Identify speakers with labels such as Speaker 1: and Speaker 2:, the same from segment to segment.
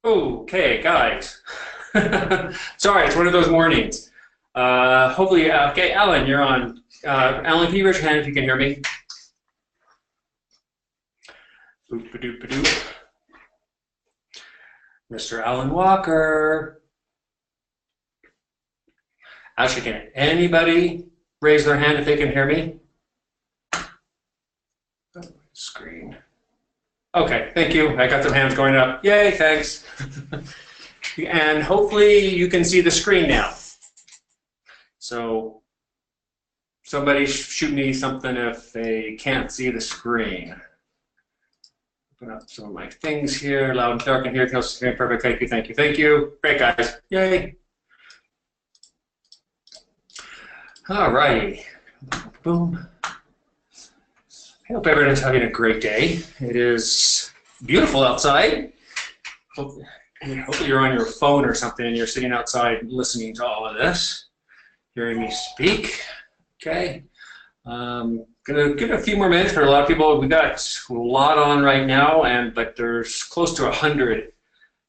Speaker 1: Okay, guys. Sorry, it's one of those mornings. Hopefully, okay, Alan, you're on. Alan, can you raise your hand if you can hear me? Boop-a-doop-a-doop. Mr. Alan Walker. Actually, can anybody raise their hand if they can hear me? Screen. Okay, thank you. I got some hands going up. Yay, thanks. And hopefully you can see the screen now. So somebody shoot me something if they can't see the screen. Open up some of my things here, loud and dark in here. Perfect, thank you, thank you, thank you. Great, guys. Yay. All righty. Boom. I hope everyone's having a great day. It is beautiful outside. Hopefully you're on your phone or something and you're sitting outside listening to all of this, hearing me speak. Okay. Gonna give it a few more minutes for a lot of people. We've got a lot on right now, but there's close to 100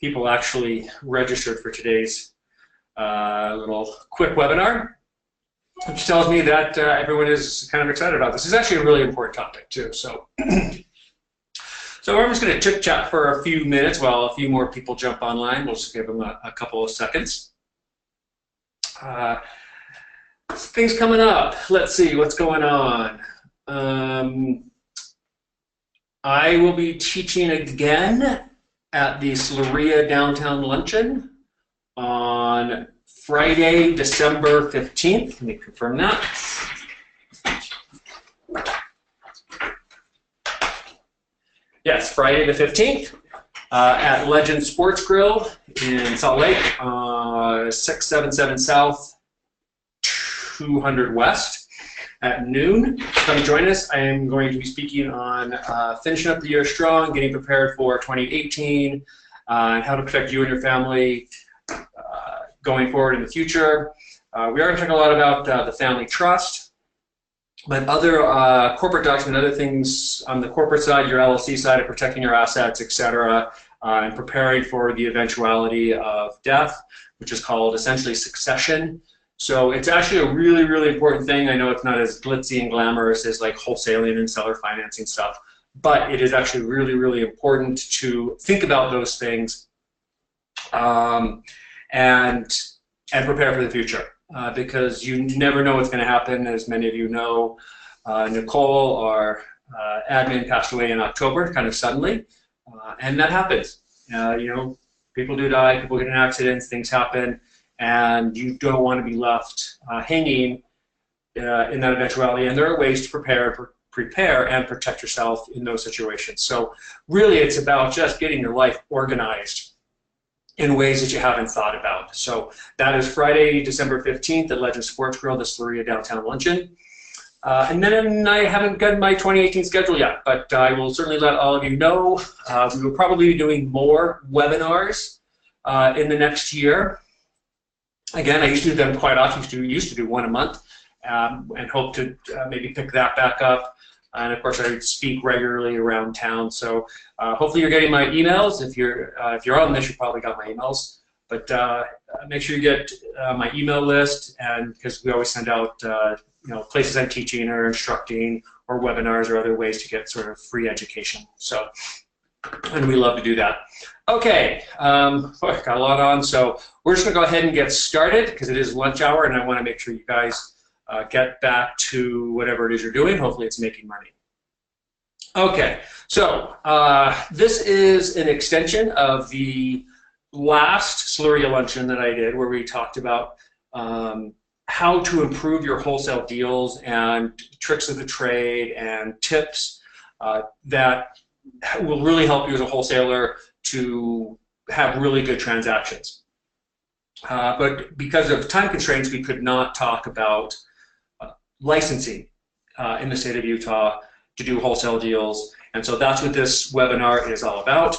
Speaker 1: people actually registered for today's little quick webinar, which tells me that everyone is kind of excited about this. It's actually a really important topic too. So, I'm just going to chit chat for a few minutes while a few more people jump online. We'll just give them a couple of seconds. Things coming up. Let's see what's going on. I will be teaching again at the Sloria Downtown Luncheon on Friday, December 15th. Let me confirm that. Yes, Friday the 15th at Legend Sports Grill in Salt Lake, 677 South, 200 West at noon. Come join us. I am going to be speaking on finishing up the year strong, getting prepared for 2018, and how to protect you and your family going forward in the future. We are going to talk a lot about the family trust, but other corporate documents, other things on the corporate side, your LLC side of protecting your assets, etc., and preparing for the eventuality of death, which is called essentially succession. So it's actually a really, really important thing. I know it's not as glitzy and glamorous as like wholesaling and seller financing stuff, but it is actually really, really important to think about those things and prepare for the future. Because you never know what's going to happen. As many of you know, Nicole, our admin, passed away in October, kind of suddenly, and that happens. You know, people do die, people get in accidents, things happen, and you don't want to be left hanging in that eventuality. And there are ways to prepare and protect yourself in those situations. So really, it's about just getting your life organized in ways that you haven't thought about. So that is Friday, December 15th at Legend Sports Grill, the Sloria Downtown Luncheon. And then I haven't gotten my 2018 schedule yet, but I will certainly let all of you know. We will probably be doing more webinars in the next year. Again, I used to do them quite often, used to do one a month, and hope to maybe pick that back up. And of course, I speak regularly around town. So hopefully you're getting my emails. If you're on this, you probably got my emails. But make sure you get my email list, and because we always send out places I'm teaching or instructing, or webinars or other ways to get sort of free education. So, and we love to do that. Okay, got a lot on. So we're just gonna go ahead and get started because it is lunch hour, and I want to make sure you guys get back to whatever it is you're doing. Hopefully it's making money. Okay, so this is an extension of the last Sloria luncheon that I did, where we talked about how to improve your wholesale deals and tricks of the trade and tips that will really help you as a wholesaler to have really good transactions. But because of time constraints, we could not talk about licensing in the state of Utah to do wholesale deals, and so that's what this webinar is all about.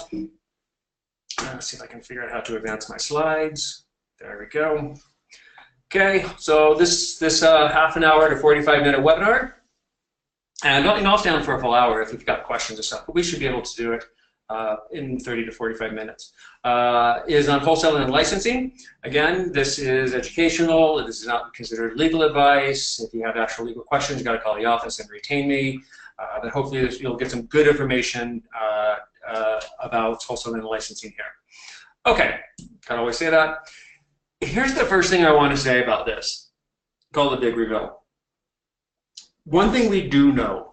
Speaker 1: Let's see if I can figure out how to advance my slides. There we go. Okay, so this half an hour to 45-minute webinar, and I'll stay on for a full hour if you've got questions or stuff, but we should be able to do it in 30 to 45 minutes, is on wholesaling and licensing. Again, this is educational. This is not considered legal advice. If you have actual legal questions, you got to call the office and retain me. But hopefully you'll get some good information about wholesaling and licensing here. Okay, kind of always say that. Here's the first thing I want to say about this, called the big reveal. One thing we do know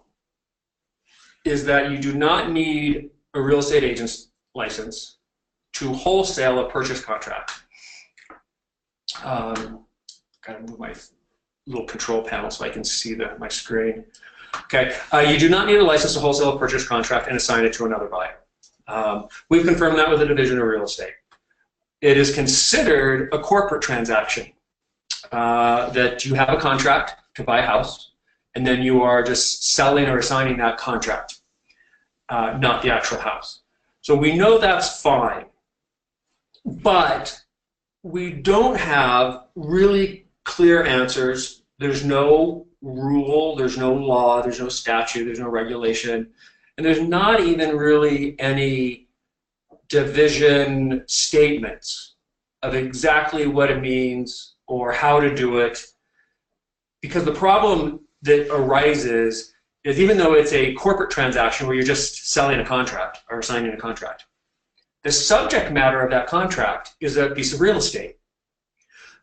Speaker 1: is that you do not need a real estate agent's license to wholesale a purchase contract. Gotta move my little control panel so I can see my screen. Okay, you do not need a license to wholesale a purchase contract and assign it to another buyer. We've confirmed that with the Division of Real Estate. It is considered a corporate transaction, that you have a contract to buy a house, and then you are just selling or assigning that contract, not the actual house. So we know that's fine, but we don't have really clear answers. There's no rule, there's no law, there's no statute, there's no regulation, and there's not even really any division statements of exactly what it means or how to do it, because the problem that arises is, even though it's a corporate transaction where you're just selling a contract or signing a contract, the subject matter of that contract is a piece of real estate.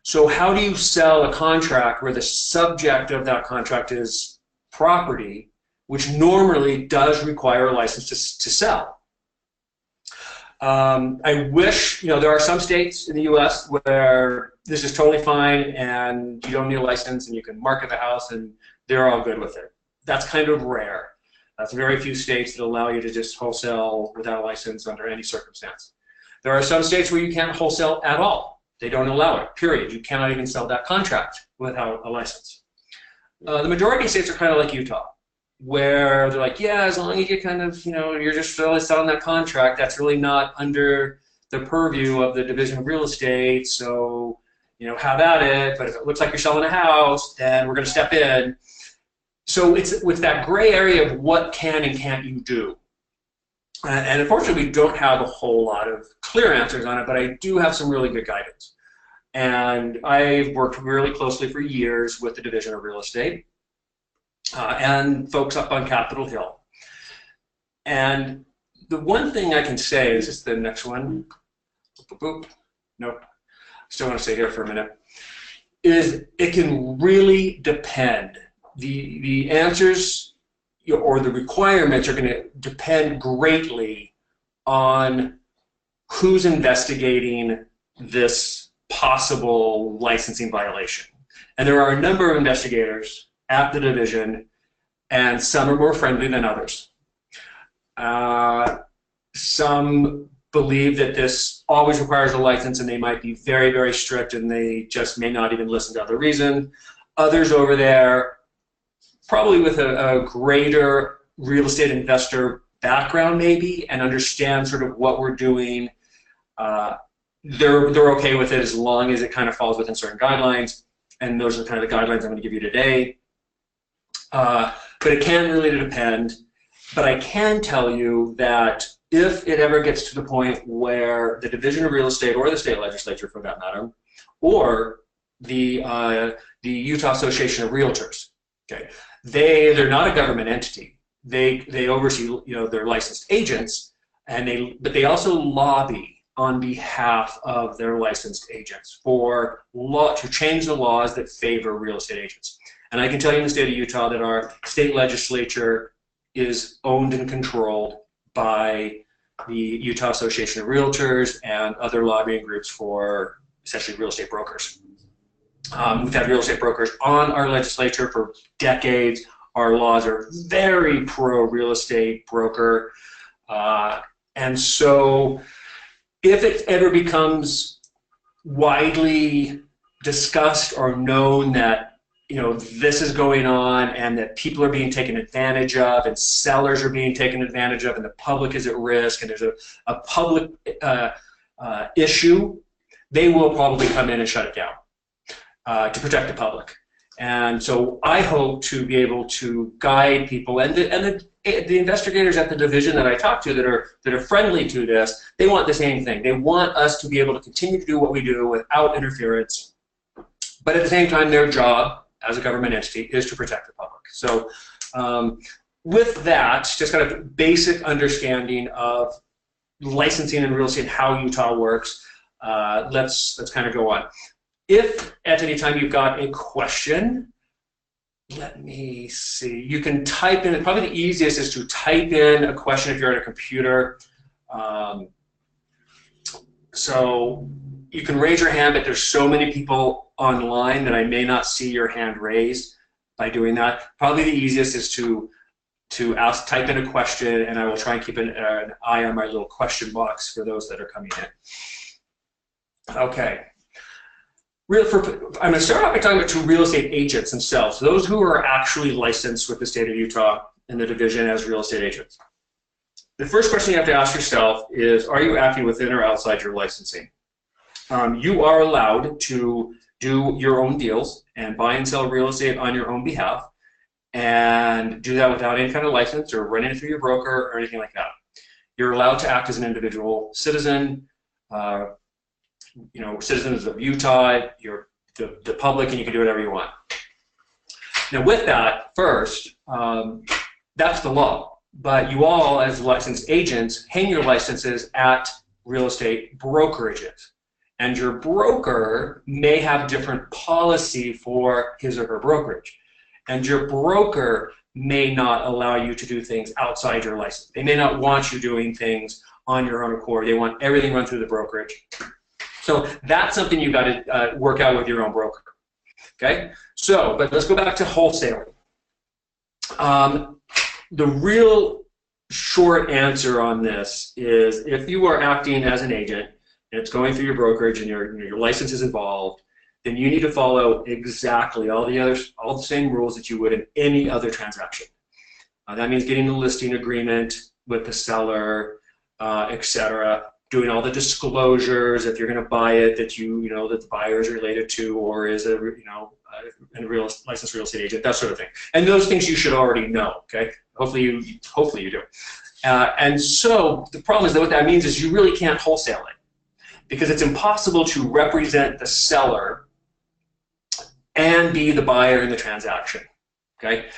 Speaker 1: So how do you sell a contract where the subject of that contract is property, which normally does require a license to sell? I wish, there are some states in the US where this is totally fine and you don't need a license and you can market the house and they're all good with it. That's kind of rare. That's very few states that allow you to just wholesale without a license under any circumstance. There are some states where you can't wholesale at all. They don't allow it, period. You cannot even sell that contract without a license. The majority of states are kind of like Utah, where they're like, yeah, as long as you kind of, you're just really selling that contract, that's really not under the purview of the Division of Real Estate, so, have at it, but if it looks like you're selling a house, then we're going to step in. So it's with that gray area of what can and can't you do. And unfortunately, we don't have a whole lot of clear answers on it, but I do have some really good guidance. And I've worked really closely for years with the Division of Real Estate and folks up on Capitol Hill. And the one thing I can say is, this is the next one. Boop, boop. Nope. Still want to stay here for a minute. Is it can really depend. The answers or the requirements are going to depend greatly on who's investigating this possible licensing violation. And there are a number of investigators at the division, and some are more friendly than others. Some believe that this always requires a license and they might be very, very strict and they just may not even listen to other reason. Others over there, probably with a greater real estate investor background maybe, and understand sort of what we're doing, they're okay with it as long as it kind of falls within certain guidelines, and those are kind of the guidelines I'm going to give you today. But it can really depend. But I can tell you that if it ever gets to the point where the Division of Real Estate, or the state legislature for that matter, or the Utah Association of Realtors, okay, they're not a government entity. They oversee their licensed agents, but they also lobby on behalf of their licensed agents to change the laws that favor real estate agents. And I can tell you in the state of Utah that our state legislature is owned and controlled by the Utah Association of Realtors and other lobbying groups for essentially real estate brokers. We've had real estate brokers on our legislature for decades. Our laws are very pro-real estate broker. And so if it ever becomes widely discussed or known that this is going on and that people are being taken advantage of and sellers are being taken advantage of and the public is at risk and there's a public issue, they will probably come in and shut it down to protect the public. And so I hope to be able to guide people, and the investigators at the division that I talk to that are friendly to this, they want the same thing. They want us to be able to continue to do what we do without interference, but at the same time, their job as a government entity is to protect the public. So with that, just kind of basic understanding of licensing and real estate, how Utah works, let's kind of go on. If at any time you've got a question, let me see. You can type in, probably the easiest is to type in a question if you're on a computer. So you can raise your hand, but there's so many people online that I may not see your hand raised by doing that. Probably the easiest is to type in a question, and I will try and keep an eye on my little question box for those that are coming in. Okay. I'm going to start off by talking about two real estate agents themselves, those who are actually licensed with the state of Utah in the division as real estate agents. The first question you have to ask yourself is, are you acting within or outside your licensing? You are allowed to do your own deals and buy and sell real estate on your own behalf, and do that without any kind of license or running it through your broker or anything like that. You're allowed to act as an individual citizen, citizens of Utah, you're the public, and you can do whatever you want. Now with that, first, that's the law. But you all, as licensed agents, hang your licenses at real estate brokerages. And your broker may have different policy for his or her brokerage. And your broker may not allow you to do things outside your license. They may not want you doing things on your own accord. They want everything run through the brokerage. So that's something you've got to work out with your own broker. Okay? So, but let's go back to wholesaling. The real short answer on this is, if you are acting as an agent and it's going through your brokerage and your license is involved, then you need to follow exactly all the same rules that you would in any other transaction. That means getting the listing agreement with the seller, etc. Doing all the disclosures if you're going to buy it that that the buyer is related to or is a licensed real estate agent, that sort of thing. And those things you should already know. Okay, hopefully you do. And so the problem is that what that means is you really can't wholesale it, because it's impossible to represent the seller and be the buyer in the transaction. Okay.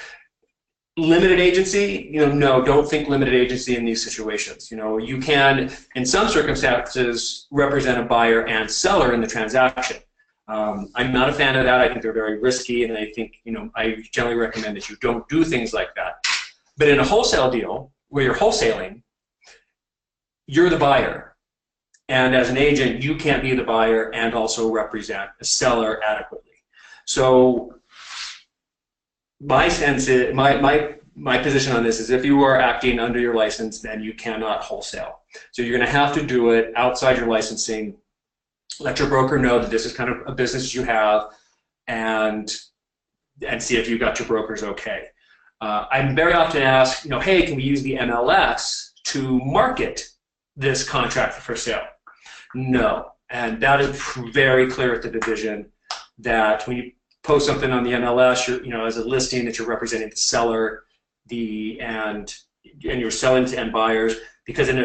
Speaker 1: Limited agency, no, don't think limited agency in these situations. You can, in some circumstances, represent a buyer and seller in the transaction. I'm not a fan of that. I think they're very risky, and I think, I generally recommend that you don't do things like that. But in a wholesale deal, where you're wholesaling, you're the buyer. And as an agent, you can't be the buyer and also represent a seller adequately. So my sense is, my position on this is, if you are acting under your license, then you cannot wholesale. So you're going to have to do it outside your licensing. Let your broker know that this is kind of a business you have, and see if you got your brokers okay. I'm very often asked, hey, can we use the MLS to market this contract for sale? No, and that is very clear at the division that when you post something on the MLS, as a listing, that you're representing the seller, and you're selling to end buyers, because in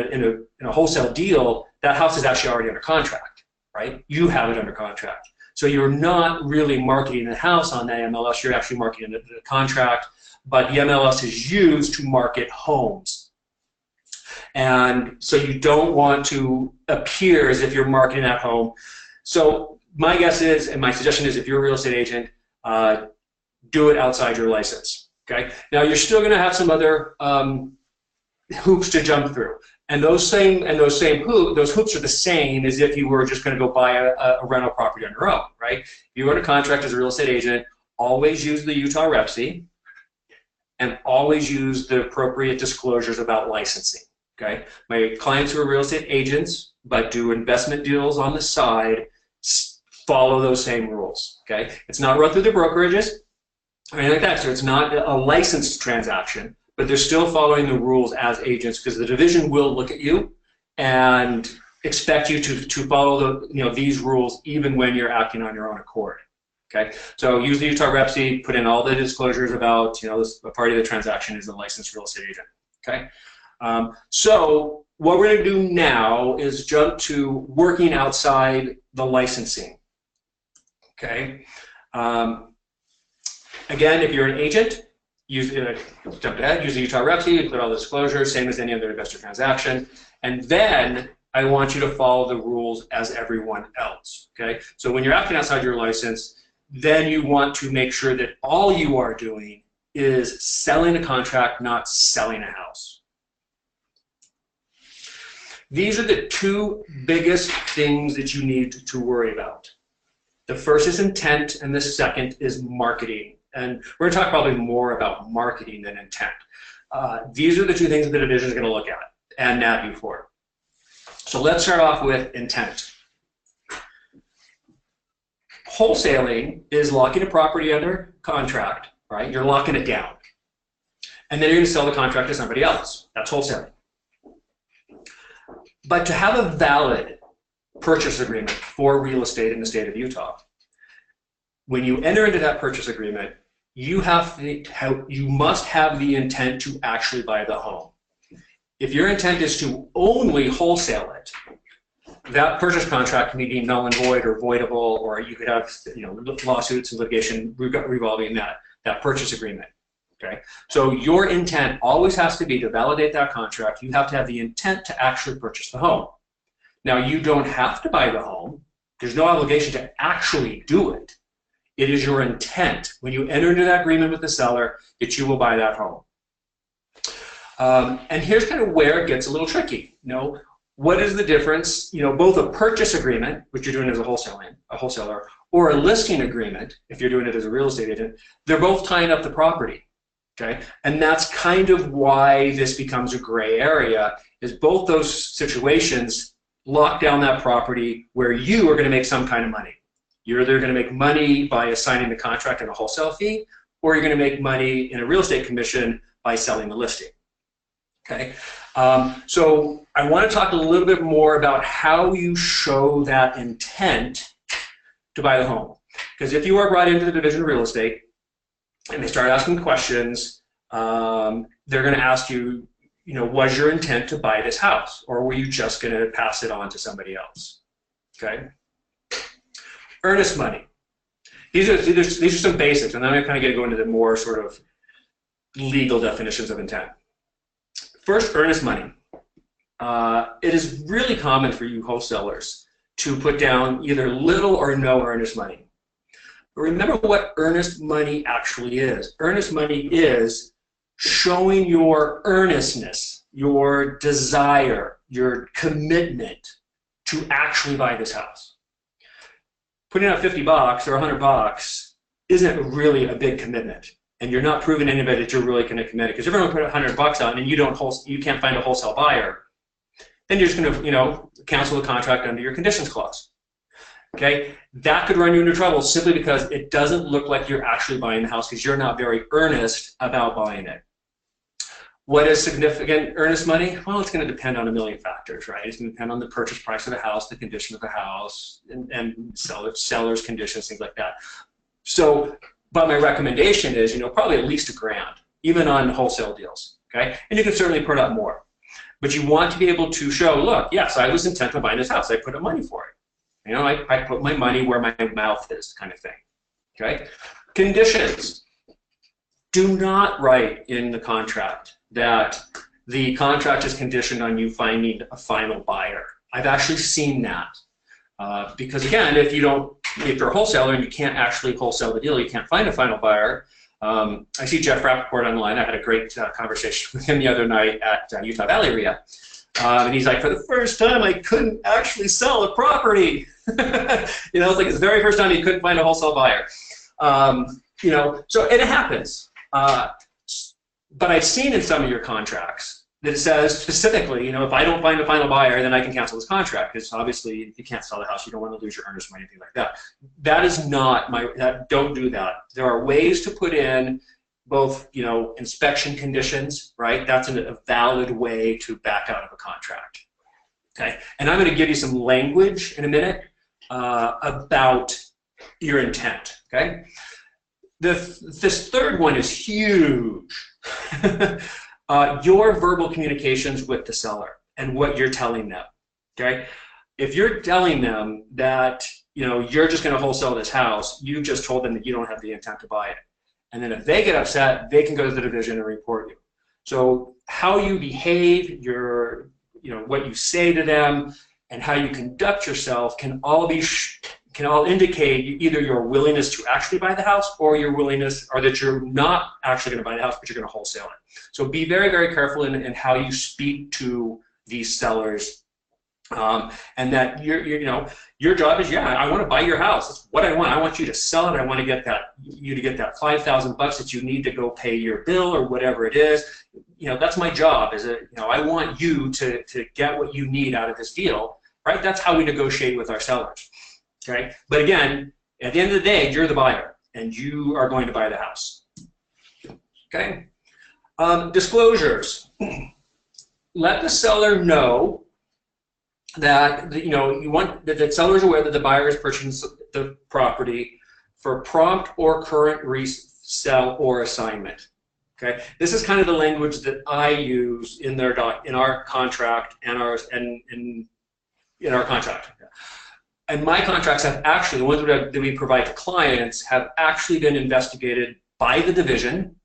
Speaker 1: a wholesale deal, that house is actually already under contract, right? You have it under contract. So you're not really marketing the house on that MLS, you're actually marketing the contract, but the MLS is used to market homes. And so you don't want to appear as if you're marketing that home. So my guess is, and my suggestion is, if you're a real estate agent, do it outside your license. Okay. Now you're still going to have some other hoops to jump through, and those hoops are the same as if you were just going to go buy a rental property on your own, right? If you were in a contract as a real estate agent, always use the Utah REPC, and always use the appropriate disclosures about licensing. Okay. My clients who are real estate agents but do investment deals on the side follow those same rules. Okay. It's not run through the brokerages or anything like that, so it's not a licensed transaction, but they're still following the rules as agents, because the division will look at you and expect you to follow these rules even when you're acting on your own accord. Okay, so use the Utah Rep sheet, put in all the disclosures about, a party of the transaction is a licensed real estate agent. Okay, so what we're going to do now is jump to working outside the licensing. Okay, again, if you're an agent, jump ahead, use the Utah Rep sheet, put all the disclosures, same as any other investor transaction, and then I want you to follow the rules as everyone else. Okay, so when you're acting outside your license, then you want to make sure that all you are doing is selling a contract, not selling a house. These are the two biggest things that you need to worry about. The first is intent, and the second is marketing. And we're going to talk probably more about marketing than intent. These are the two things that the division is going to look at and nab you for. So let's start off with intent. Wholesaling is locking a property under contract, right? You're locking it down. And then you're going to sell the contract to somebody else. That's wholesaling. But to have a valid purchase agreement for real estate in the state of Utah, when you enter into that purchase agreement, you must have the intent to actually buy the home. If your intent is to only wholesale it, that purchase contract can be deemed null and void or voidable, or you could have lawsuits and litigation revolving that purchase agreement. Okay, so your intent always has to be to validate that contract. You have to have the intent to actually purchase the home. Now, you don't have to buy the home. There's no obligation to actually do it. It is your intent when you enter into that agreement with the seller that you will buy that home. And here's kind of where it gets a little tricky. What is the difference? Both a purchase agreement, which you're doing as a wholesaler, or a listing agreement, if you're doing it as a real estate agent, they're both tying up the property. Okay, and that's kind of why this becomes a gray area. Is both those situations lock down that property where you are going to make some kind of money. You're either going to make money by assigning the contract and a wholesale fee, or you're going to make money in a real estate commission by selling the listing. Okay, so I want to talk a little bit more about how you show that intent to buy the home. Because if you are brought into the division of real estate and they start asking questions, they're going to ask you, was your intent to buy this house, or were you just going to pass it on to somebody else? Okay. Earnest money. These are some basics, and then I'm kind of going to go into the more sort of legal definitions of intent. First, earnest money. It is really common for you wholesalers to put down either little or no earnest money. But remember what earnest money actually is. Earnest money is showing your earnestness, your desire, your commitment to actually buy this house. Putting out $50 or $100 isn't really a big commitment, and you're not proving to anybody that you're really going to commit it. Because if everyone put $100 on and you can't find a wholesale buyer, then you're just going to cancel the contract under your conditions clause. Okay, that could run you into trouble simply because it doesn't look like you're actually buying the house because you're not very earnest about buying it. What is significant earnest money? Well, it's going to depend on a million factors, right? It's going to depend on the purchase price of the house, the condition of the house, and seller's conditions, things like that. So, but my recommendation is, probably at least $1,000, even on wholesale deals, okay? And you can certainly put up more. But you want to be able to show, look, yes, I was intent on buying this house. I put up money for it. I put my money where my mouth is, kind of thing, okay? Conditions. Do not write in the contract that the contract is conditioned on you finding a final buyer. I've actually seen that. Because again, if you're a wholesaler and you can't actually wholesale the deal, you can't find a final buyer. I see Jeff Rappaport online. I had a great conversation with him the other night at Utah Valley area. And he's like, for the first time, I couldn't actually sell a property. It's like his very first time he couldn't find a wholesale buyer. So it happens. But I've seen in some of your contracts that it says specifically, if I don't find a final buyer, then I can cancel this contract. Because obviously, if you can't sell the house, you don't want to lose your earnest money, anything like that. That is not don't do that. There are ways to put in both, inspection conditions, right? That's a valid way to back out of a contract. Okay, and I'm going to give you some language in a minute about your intent, okay? This third one is huge. Your verbal communications with the seller and what you're telling them, okay? If you're telling them that, you know, you're just going to wholesale this house, you just told them that you don't have the intent to buy it. And then if they get upset, they can go to the division and report you. So how you behave, your, you know, what you say to them, and how you conduct yourself can all indicate either your willingness to actually buy the house, or your willingness, or that you're not actually going to buy the house, but you're going to wholesale it. So be very, very careful in how you speak to these sellers. And that you know, your job is, yeah, I want to buy your house. That's what I want. I want you to sell it. I want to get you to get that $5,000 that you need to go pay your bill or whatever it is. You know, that's my job. You know, I want you to get what you need out of this deal, right? That's how we negotiate with our sellers. Okay. But again, at the end of the day, you're the buyer, and you are going to buy the house. Okay. Disclosures. Let the seller know that, you know, you want that the seller is aware that the buyer is purchasing the property for prompt or current resale or assignment. Okay, this is kind of the language that I use in our contract and in our contract. And my contracts have actually, the ones that we provide to clients, have actually been investigated by the division.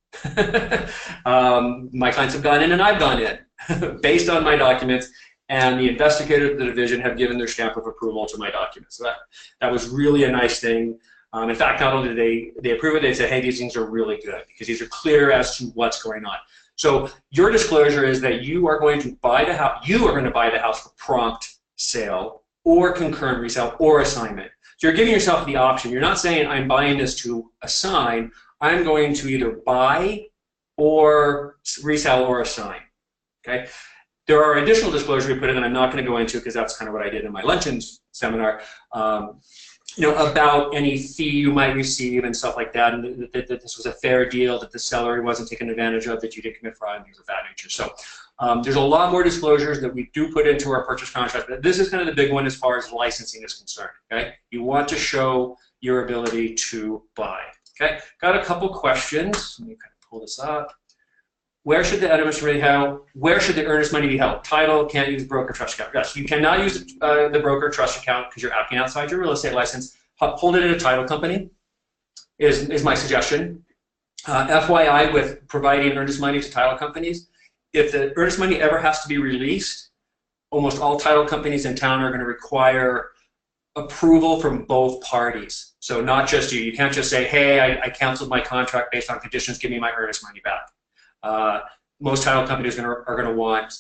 Speaker 1: My clients have gone in and I've gone in based on my documents. And the investigators of the division have given their stamp of approval to my documents. So that was really a nice thing. In fact, not only did they approve it, they said, hey, these things are really good because these are clear as to what's going on. So your disclosure is that you are going to buy the house. You are going to buy the house for prompt sale or concurrent resale or assignment. So you're giving yourself the option. You're not saying I'm buying this to assign. I'm going to either buy or resell or assign. Okay. There are additional disclosures we put in that I'm not going to go into because that's kind of what I did in my luncheon seminar, you know, about any fee you might receive and stuff like that, and that this was a fair deal, that the seller wasn't taken advantage of, that you didn't commit fraud, and things of that nature. So there's a lot more disclosures that we do put into our purchase contract, but this is kind of the big one as far as licensing is concerned. Okay, you want to show your ability to buy. Okay, got a couple questions. Let me kind of pull this up. Where should the earnest money be held? Where should the earnest money be held? Title, can't use broker trust account. Yes, you cannot use the broker trust account because you're acting outside your real estate license. Hold it in a title company is my suggestion. FYI, with providing earnest money to title companies, if the earnest money ever has to be released, almost all title companies in town are going to require approval from both parties. So not just you. You can't just say, hey, I canceled my contract based on conditions, give me my earnest money back. Most title companies are going to want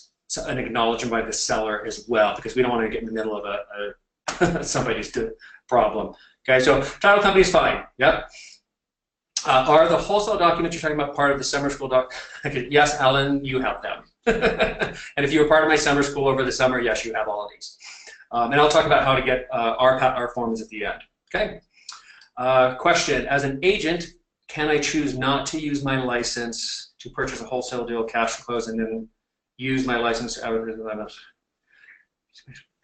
Speaker 1: an acknowledgement by the seller as well, because we don't want to get in the middle of somebody's problem. Okay, so title companies, fine. Yep. Are the wholesale documents you're talking about part of the summer school doc? Yes, Alan, you have them. And if you were part of my summer school over the summer, yes, you have all of these. And I'll talk about how to get our forms at the end. Okay. Question: as an agent, can I choose not to use my license to purchase a wholesale deal, cash to close, and then use my license? Can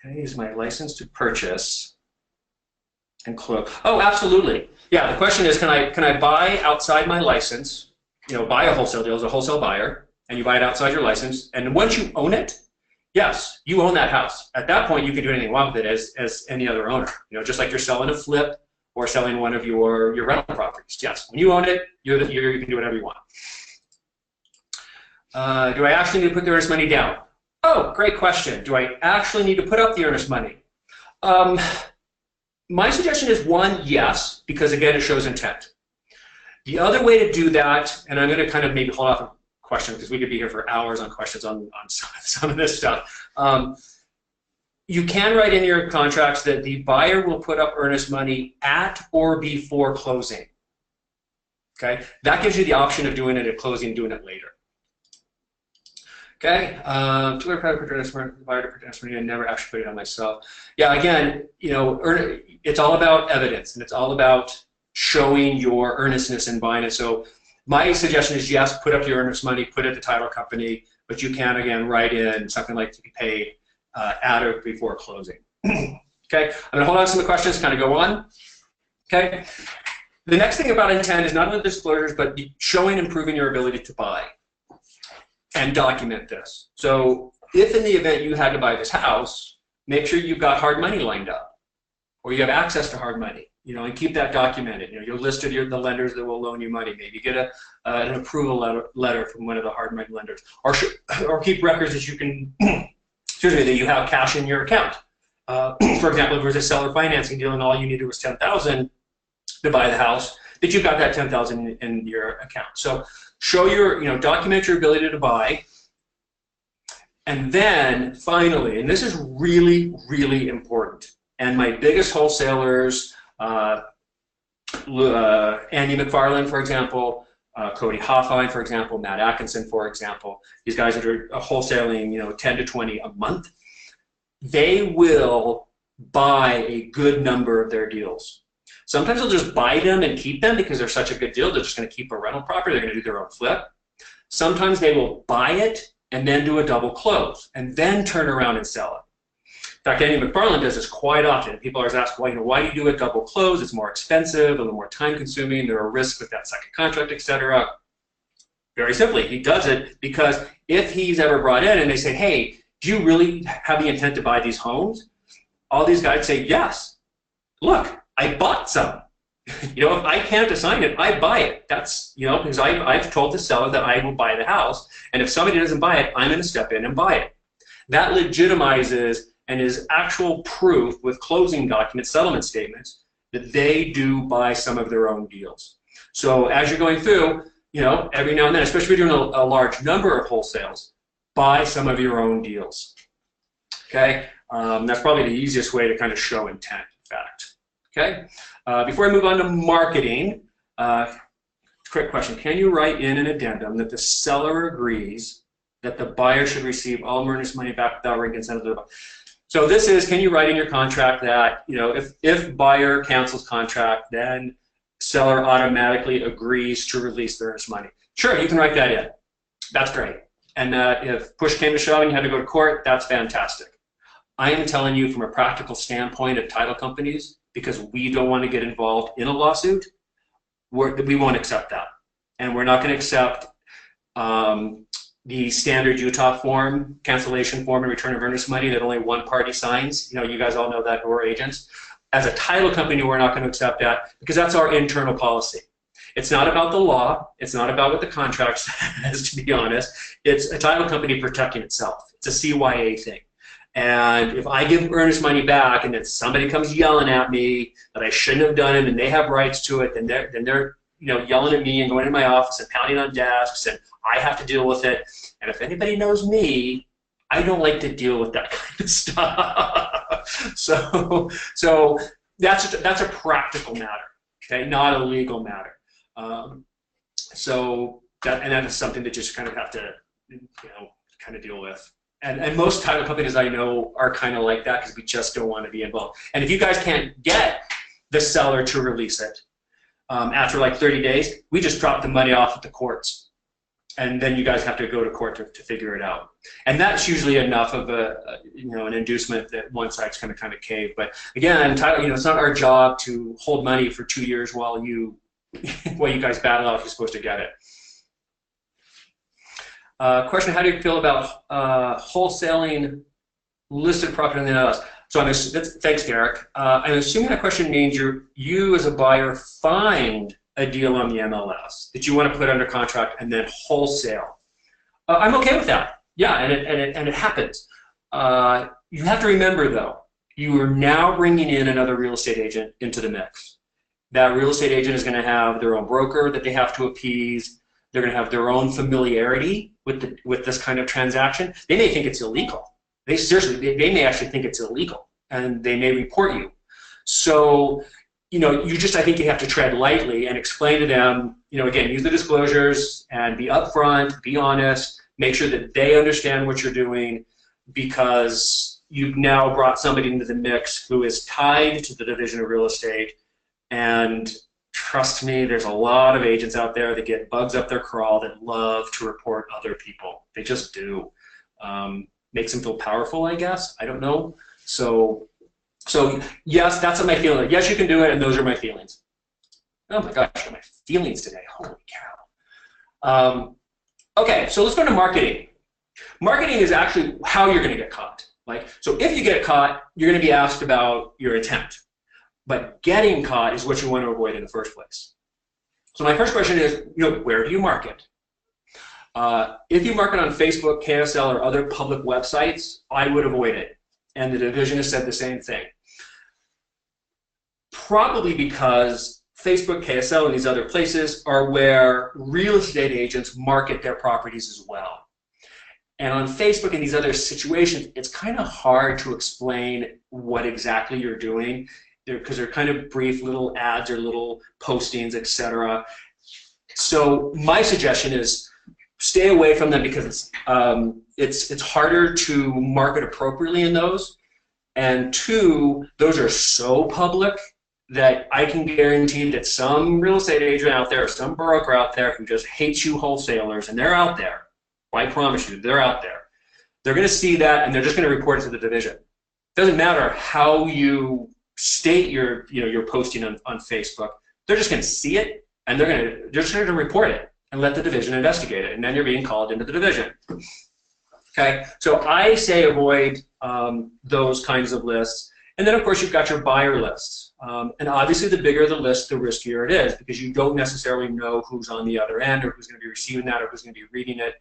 Speaker 1: I use my license to purchase and close? Oh, absolutely. Yeah. The question is, can I buy outside my license? You know, buy a wholesale deal as a wholesale buyer, and you buy it outside your license, and once you own it, yes, you own that house. At that point, you can do anything you want with it as any other owner. You know, just like you're selling a flip or selling one of your rental properties. Yes, when you own it, you can do whatever you want. Do I actually need to put the earnest money down? Oh, great question. Do I actually need to put up the earnest money? My suggestion is one, yes, because again, it shows intent. The other way to do that, and I'm going to kind of maybe hold off on questions because we could be here for hours on questions on some of this stuff. You can write in your contracts that the buyer will put up earnest money at or before closing. Okay, that gives you the option of doing it at closing and doing it later. Okay, buyer to put earnest money. I never actually put it on myself. Yeah, again, you know, it's all about evidence, and it's all about showing your earnestness in buying it. So my suggestion is yes, put up your earnest money, put it at the title company, but you can again write in something like to be paid at or before closing. Okay, I'm gonna hold on to some of the questions, kind of go on. Okay. The next thing about intent is not only disclosures, but showing and proving your ability to buy and document this. So if in the event you had to buy this house, make sure you've got hard money lined up or you have access to hard money, and keep that documented. You're listed the lenders that will loan you money. Maybe get an approval letter from one of the hard money lenders, or keep records that you can, that you have cash in your account. For example, if it was a seller financing deal and all you needed was $10,000 to buy the house, that you've got that $10,000 in your account. So show document your ability to buy. And then finally, and this is really, really important, and my biggest wholesalers, Andy McFarland, for example, Cody Hoffine, for example, Matt Atkinson, for example, these guys that are wholesaling 10 to 20 a month, they will buy a good number of their deals. Sometimes they'll just buy them and keep them because they're such a good deal. They're just going to keep a rental property. They're going to do their own flip. Sometimes they will buy it and then do a double close and then turn around and sell it. In fact, Andy McFarland does this quite often. People always ask, why do you do a double close? It's more expensive, a little more time consuming. There are risks with that second contract, etc. Very simply, he does it because if he's ever brought in and they say, hey, do you really have the intent to buy these homes? All these guys say, yes. Look, I bought some. If I can't assign it, I buy it. That's, because I've told the seller that I will buy the house, and if somebody doesn't buy it, I'm going to step in and buy it. That legitimizes and is actual proof with closing documents, settlement statements, that they do buy some of their own deals. So as you're going through, every now and then, especially if you're doing a large number of wholesales, buy some of your own deals. Okay, that's probably the easiest way to kind of show intent, in fact. Okay, before I move on to marketing, quick question. Can you write in an addendum that the seller agrees that the buyer should receive all earnest money back without written consent of the buyer? So this is, can you write in your contract that, if buyer cancels contract, then seller automatically agrees to release the earnest money? Sure, you can write that in. That's great. And if push came to shove and you had to go to court, that's fantastic. I am telling you from a practical standpoint of title companies, because we don't want to get involved in a lawsuit, we won't accept that. And we're not going to accept the standard Utah form, cancellation form and return of earnest money that only one party signs. You guys all know that who are agents. As a title company, we're not going to accept that because that's our internal policy. It's not about the law. It's not about what the contract says, to be honest. It's a title company protecting itself. It's a CYA thing. And if I give earnest money back and then somebody comes yelling at me that I shouldn't have done it and they have rights to it, then they're yelling at me and going in my office and pounding on desks, and I have to deal with it. And if anybody knows me, I don't like to deal with that kind of stuff. So that's a practical matter, okay, not a legal matter. That is something that you just kind of have to kind of deal with. And most title companies I know are kind of like that because we just don't want to be involved. And if you guys can't get the seller to release it after like 30 days, we just drop the money off at the courts. And then you guys have to go to court to figure it out. And that's usually enough of an inducement that one side's going to kind of cave. But again, title, it's not our job to hold money for 2 years while you guys battle out if you're supposed to get it. Question, how do you feel about wholesaling listed property in the MLS? So thanks, Derek. I'm assuming that question means you as a buyer find a deal on the MLS that you want to put under contract and then wholesale. I'm okay with that. Yeah, and it happens. You have to remember, though, you are now bringing in another real estate agent into the mix. That real estate agent is going to have their own broker that they have to appease. They're going to have their own familiarity with this kind of transaction. They may think it's illegal. They may actually think it's illegal, and they may report you. So, I think you have to tread lightly and explain to them, again, use the disclosures and be upfront, be honest, make sure that they understand what you're doing, because you've now brought somebody into the mix who is tied to the division of real estate. And trust me, there's a lot of agents out there that get bugs up their crawl that love to report other people. They just do. Makes them feel powerful, I guess. I don't know. So yes, that's my feeling. Yes, you can do it, and those are my feelings. Oh my gosh, my feelings today, holy cow. Okay, so let's go to marketing. Marketing is actually how you're gonna get caught. Like, so if you get caught, you're gonna be asked about your intent. But getting caught is what you want to avoid in the first place. So my first question is, where do you market? If you market on Facebook, KSL, or other public websites, I would avoid it. And the division has said the same thing. Probably because Facebook, KSL, and these other places are where real estate agents market their properties as well. And on Facebook and these other situations, it's kind of hard to explain what exactly you're doing because they're kind of brief little ads or little postings, etc. So my suggestion is stay away from them because it's harder to market appropriately in those. And two, those are so public that I can guarantee that some real estate agent out there or some broker out there who just hates you wholesalers, and they're out there, I promise you, they're out there. They're going to see that and they're just going to report it to the division. It doesn't matter how you state your posting on Facebook. They're just going to see it and they're just going to report it and let the division investigate it, and then you're being called into the division. Okay, so I say avoid those kinds of lists. And then of course you've got your buyer lists. And obviously the bigger the list, the riskier it is because you don't necessarily know who's on the other end or who's going to be receiving that or who's going to be reading it.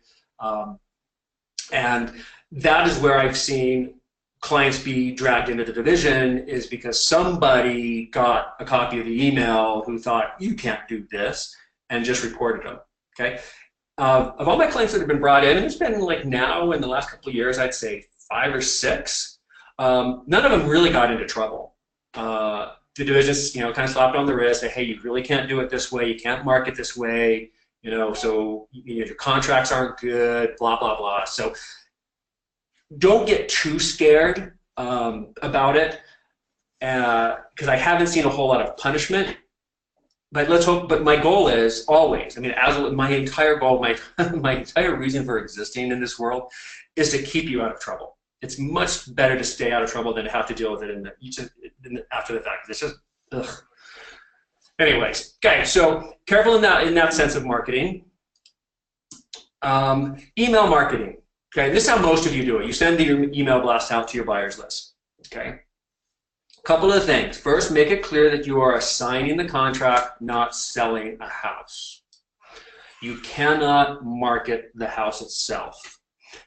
Speaker 1: And that is where I've seen clients be dragged into the division, is because somebody got a copy of the email who thought, you can't do this, and just reported them. Okay. Of all my clients that have been brought in, and there's been like now in the last couple of years, I'd say 5 or 6, none of them really got into trouble. The divisions, kind of slapped on the wrist, say, hey, you really can't do it this way, you can't market this way, so your contracts aren't good, blah, blah, blah. So don't get too scared about it, because I haven't seen a whole lot of punishment. But let's hope. But my goal is always, as my entire goal, my entire reason for existing in this world is to keep you out of trouble. It's much better to stay out of trouble than to have to deal with it after the fact. It's just, ugh. Anyways, okay. So careful in that sense of marketing. Email marketing. Okay, this is how most of you do it. You send your email blast out to your buyers list. Okay. Couple of things. First, make it clear that you are signing the contract, not selling a house. You cannot market the house itself.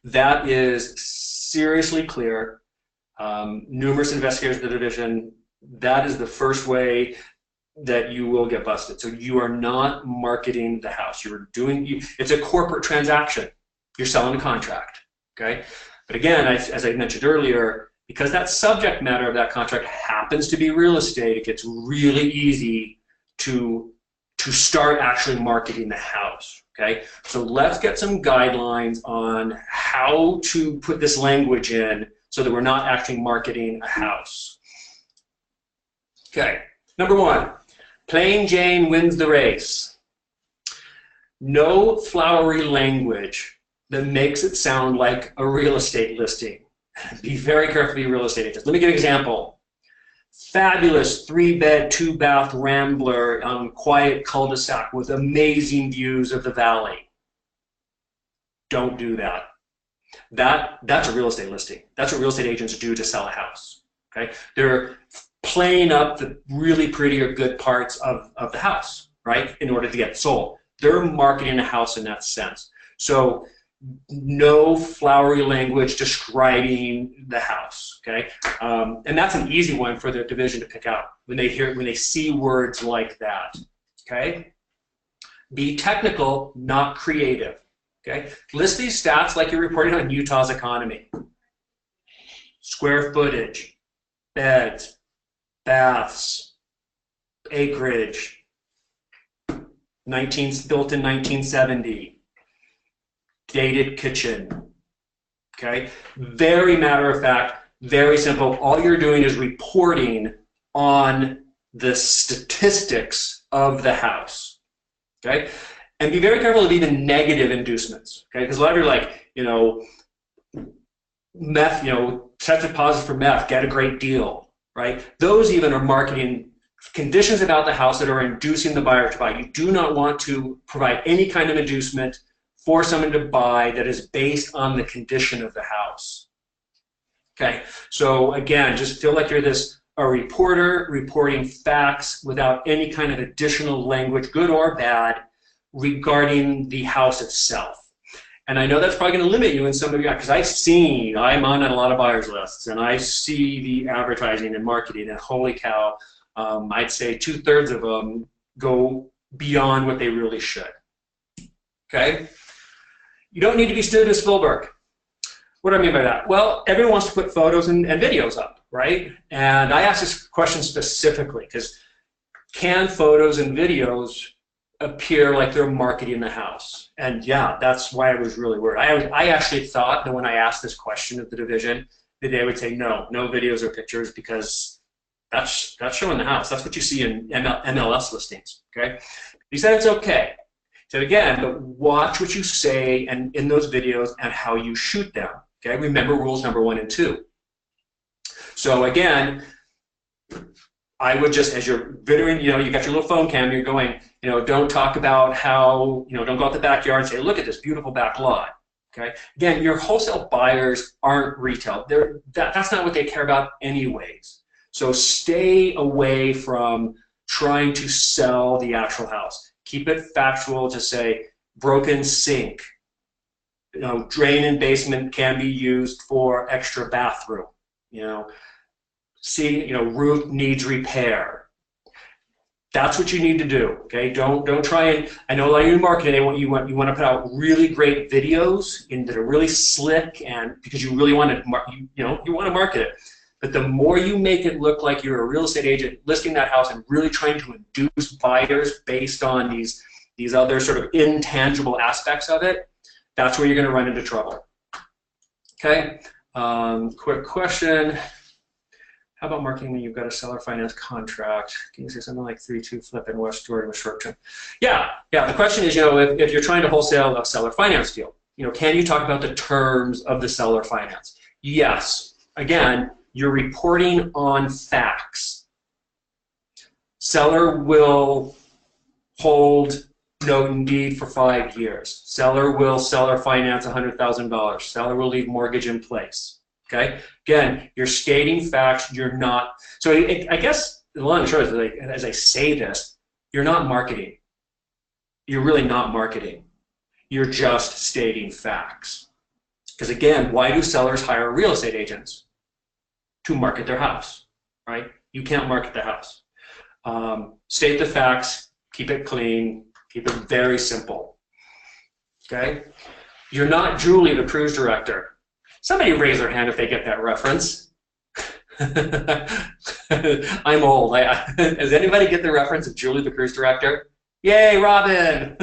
Speaker 1: That is seriously clear. Numerous investigators of the division, that is the first way that you will get busted. So you are not marketing the house. It's a corporate transaction. You're selling a contract. Okay? But again, as I mentioned earlier, because that subject matter of that contract happens to be real estate, it gets really easy to start actually marketing the house, okay? So let's get some guidelines on how to put this language in so that we're not actually marketing a house. Okay, number 1, plain Jane wins the race. No flowery language that makes it sound like a real estate listing. Be very careful with your real estate agents. Let me give you an example. Fabulous 3-bed, 2-bath rambler on quiet cul-de-sac with amazing views of the valley. Don't do that. That's a real estate listing. That's what real estate agents do to sell a house. Okay? They're playing up the really pretty or good parts of the house, right, in order to get it sold. They're marketing a house in that sense. So no flowery language describing the house, okay? And that's an easy one for the division to pick out when they see words like that, okay? Be technical, not creative, okay? List these stats like you're reporting on Utah's economy. Square footage, beds, baths, acreage, built in 1970. Dated kitchen, okay? Very matter of fact, very simple. All you're doing is reporting on the statistics of the house, okay? And be very careful of even negative inducements, okay? Because a lot of you are like, meth, check deposit for meth, get a great deal, right? Those even are marketing conditions about the house that are inducing the buyer to buy. You do not want to provide any kind of inducement for someone to buy that is based on the condition of the house. Okay, so again, just feel like you're a reporter reporting facts without any kind of additional language, good or bad, regarding the house itself. And I know that's probably going to limit you in some of your, because I'm on a lot of buyers lists, and I see the advertising and marketing, and holy cow, I'd say 2/3 of them go beyond what they really should. Okay? You don't need to be Steven Spielberg. What do I mean by that? Well, everyone wants to put photos and videos up, right? And I asked this question specifically because can photos and videos appear like they're marketing the house? And yeah, that's why I was really worried. I actually thought that when I asked this question of the division, that they would say no videos or pictures, because that's showing the house. That's what you see in MLS listings, okay? He said it's okay. He said again, but watch what you say and in those videos and how you shoot them, okay? Remember rules number 1 and 2. So again, I would just, as you're videoing, you got your little phone cam, you're going, don't talk about how, don't go out the backyard and say, look at this beautiful back lot, okay? Again, your wholesale buyers aren't retail. That's not what they care about anyways. So stay away from trying to sell the actual house. Keep it factual to say, broken sink, drain and basement can be used for extra bathroom, roof needs repair. That's what you need to do, okay? Don't try and, I know a lot of you in marketing, you want to put out really great videos that are really slick, and because you really want to, you want to market it. But the more you make it look like you're a real estate agent listing that house and really trying to induce buyers based on these other sort of intangible aspects of it, that's where you're going to run into trouble. Okay? Quick question. How about marketing when you've got a seller finance contract? Can you say something like 3-2 flip in West Jordan with short term? Yeah. The question is, if you're trying to wholesale a seller finance deal, can you talk about the terms of the seller finance? Yes. Again, you're reporting on facts. Seller will hold note and deed for 5 years. Seller will seller finance $100,000. Seller will leave mortgage in place. Okay? Again, you're stating facts. You're not. So I guess the long and short is, like, as I say this, you're not marketing. You're really not marketing. You're just stating facts. Because again, why do sellers hire real estate agents? To market their house, right? You can't market the house. State the facts, keep it clean, keep it very simple, okay? You're not Julie, the cruise director. Somebody raise their hand if they get that reference. I'm old. Does anybody get the reference of Julie, the cruise director? Yay, Robin!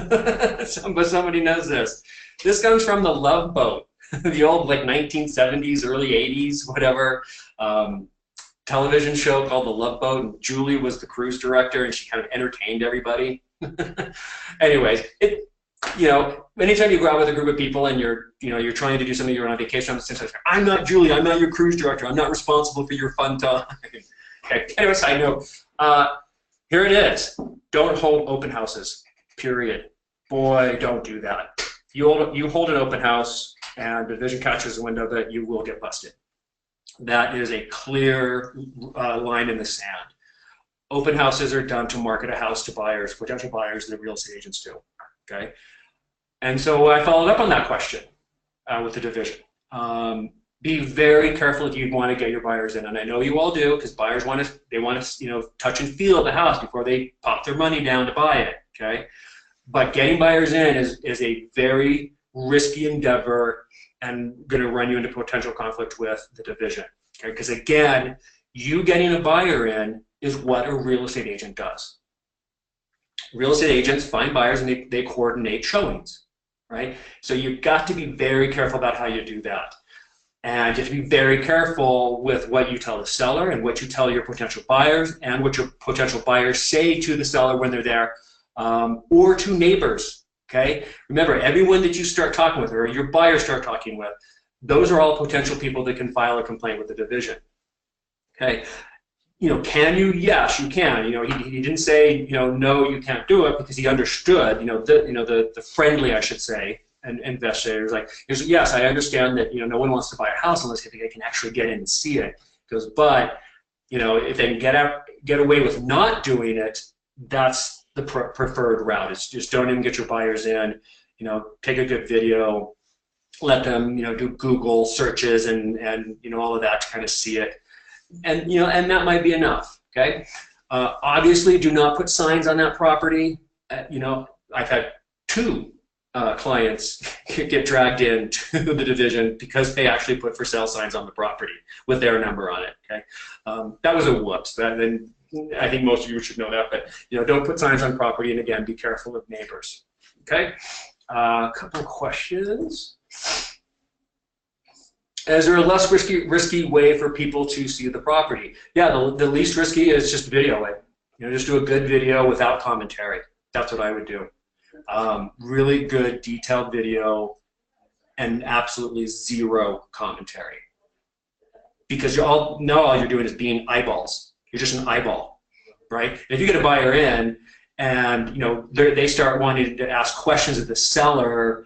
Speaker 1: Somebody knows this. This comes from The Love Boat. The old, like, 1970s, early 80s, whatever, television show called The Love Boat, and Julie was the cruise director, and she kind of entertained everybody. Anyways, anytime you go out with a group of people and you're trying to do something, you're on vacation, I'm not Julie, I'm not your cruise director, I'm not responsible for your fun time. Okay, anyway, side note, here it is. Don't hold open houses, period. Boy, don't do that. You hold an open house, and the division catches the window that you will get busted. That is a clear line in the sand. Open houses are done to market a house to buyers, potential buyers that real estate agents do. Okay, and so I followed up on that question with the division. Be very careful if you want to get your buyers in, and I know you all do, because buyers want to touch and feel the house before they pop their money down to buy it. Okay, but getting buyers in is a very risky endeavor and going to run you into potential conflict with the division. Okay, because again, you getting a buyer in is what a real estate agent does. Real estate agents find buyers and they coordinate showings, right? So you've got to be very careful about how you do that. And you have to be very careful with what you tell the seller and what you tell your potential buyers and what your potential buyers say to the seller when they're there, or to neighbors. Okay? Remember, everyone that you start talking with or your buyers start talking with, those are all potential people that can file a complaint with the division. Okay? can you? Yes, you can. He didn't say, no, you can't do it, because he understood, the friendly, I should say, and investigators yes, I understand that, no one wants to buy a house unless they can actually get in and see it. He goes, but, if they can get away with not doing it, that's the preferred route. It's just don't even get your buyers in, take a good video, let them, do Google searches and all of that to kind of see it. And and that might be enough. Okay. Obviously, do not put signs on that property. I've had 2 clients get dragged into the division because they actually put for sale signs on the property with their number on it. Okay. That was a whoops. Then I think most of you should know that. But don't put signs on property, and again, be careful of neighbors. Okay. A couple of questions. Is there a less risky way for people to see the property? Yeah, the least risky is just video it. Just do a good video without commentary. That's what I would do. Really good detailed video and absolutely zero commentary. Because all you're doing is being eyeballs. You're just an eyeball, right? If you get a buyer in and they start wanting to ask questions of the seller,